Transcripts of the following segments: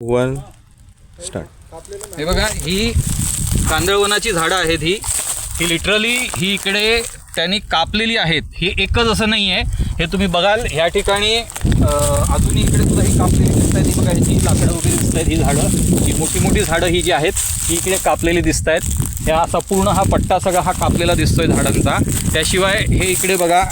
1 start. हे बघा, ही कांदळवनाची झाडं आहेत। ही लिटरली ही इकडे त्यांनी कापलेली आहेत। ही एकच असं नाही आहे, हे तुम्ही बघाल ह्या ठिकाणी अजूनही इकडे सुद्धा ही कापलेली दिसत आहेत। ही बघा, ह्याची लाकडं वगैरे दिसत आहेत। ही झाडं, ही मोठी मोठी झाडं ही जी आहेत ही इकडे कापलेली दिसत आहेत। ह्या असा पूर्ण हा पट्टा सगळा हा कापलेला दिसतोय झाडांचा। त्याशिवाय हे इकडे बघा,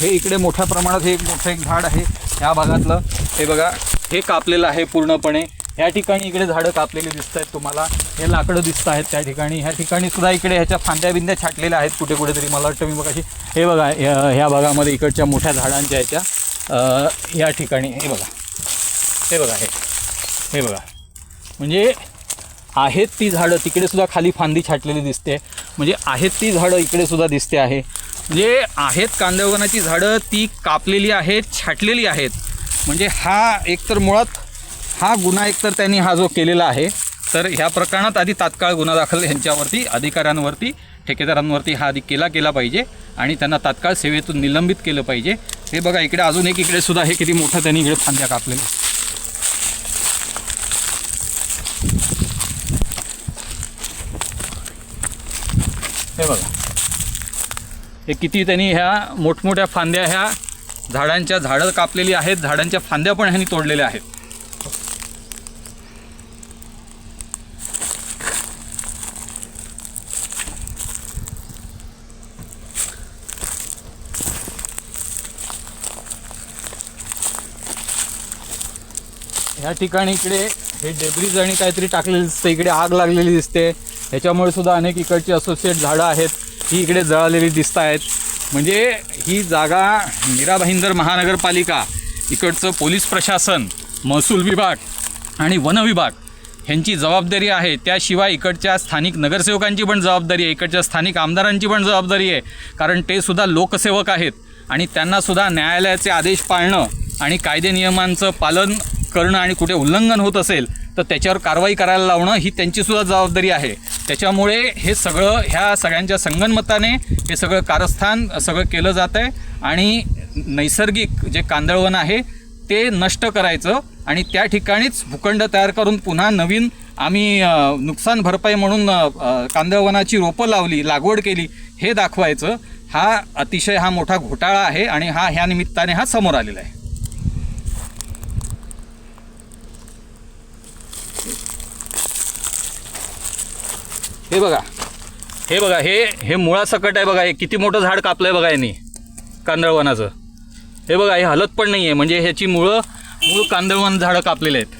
हे इकडे मोठ्या प्रमाणात हे मोठं एक झाड आहे ह्या भागातलं। हे बघा, हे कापलेलं आहे पूर्णपणे। या ठिकाणी इकडे झाडं कापलेली दिसत आहेत तुम्हाला, हे लाकडं दिसत आहेत त्या ठिकाणी। ह्या ठिकाणी सुद्धा इकडे ह्याच्या फांद्या बिंद्या छाटलेल्या आहेत कुठे कुठे तरी, मला वाटतं मी बघा हे बघा ह्या भागामध्ये इकडच्या मोठ्या झाडांच्या ह्याच्या या ठिकाणी हे बघा, हे बघा, हे बघा, म्हणजे आहेत ती झाडं। तिकडे सुद्धा खाली फांदी छाटलेली दिसते, म्हणजे आहेत ती झाडं इकडे सुद्धा दिसते आहे। म्हणजे आहेत कांदळवनाची झाडं, ती कापलेली आहेत, छाटलेली आहेत। म्हणजे हा एकतर मुळात हा गुन्हा एकतर त्यांनी हा जो केलेला आहे, तर ह्या प्रकरणात आधी तात्काळ गुन्हा दाखल यांच्यावरती, अधिकाऱ्यांवरती, ठेकेदारांवरती हा आधी केला पाहिजे आणि त्यांना तात्काळ सेवेतून निलंबित केलं पाहिजे। हे बघा, इकडे अजून एक इकडे सुद्धा हे किती मोठं त्यांनी इकडे फांद्या कापलेल्या। हे बघा, हे किती त्यांनी ह्या मोठमोठ्या फांद्या ह्या झाडं कापलेली आहेत। झाडांच्या फांद्या पण ह्यांनी तोडलेल्या आहेत। ह्या ठिकाणी इकडे हे डेब्रिज आणि काहीतरी टाकलेलं दिसतं, इकडे आग लागलेली दिसते। ह्याच्यामुळे सुद्धा अनेक इकडची असोसिएट झाडं आहेत ही इकडे जळालेली दिसत आहेत। म्हणजे ही जागा मीरा भाईंदर महानगरपालिका, इकडचं पोलीस प्रशासन, महसूल विभाग आणि वन विभाग ह्यांची जबाबदारी आहे। त्याशिवाय इकडच्या स्थानिक नगरसेवकांची पण जबाबदारी आहे, इकडच्या स्थानिक आमदारांची पण जबाबदारी आहे, कारण ते सुद्धा लोकसेवक आहेत आणि त्यांनासुद्धा न्यायालयाचे आदेश पाळणं आणि कायदे नियमांचं पालन करणं आणि कुठे उल्लंघन होत असेल तर त्याच्यावर कारवाई करायला लावणं ही त्यांचीसुद्धा जबाबदारी आहे। त्याच्यामुळे हे सगळं ह्या सगळ्यांच्या संगनमताने हे सगळं कारस्थान सगळं केलं जातं आहे आणि नैसर्गिक जे कांदळवन आहे ते नष्ट करायचं आणि त्या ठिकाणीच भूखंड तयार करून पुन्हा नवीन आम्ही नुकसान भरपाई म्हणून कांदळवनाची रोपं लावली, लागवड केली हे दाखवायचं। हा अतिशय हा मोठा घोटाळा आहे आणि ह्या निमित्ताने हा समोर आलेला आहे। हे बघा, हे बघा, हे मुळासकट आहे बघा, हे किती मोठं झाड कापलं आहे बघा यांनी कांदळवनाचं। हे बघा, हे हलत पण नाही आहे, म्हणजे ह्याची मूळ कांदळवन झाडं कापलेले आहेत।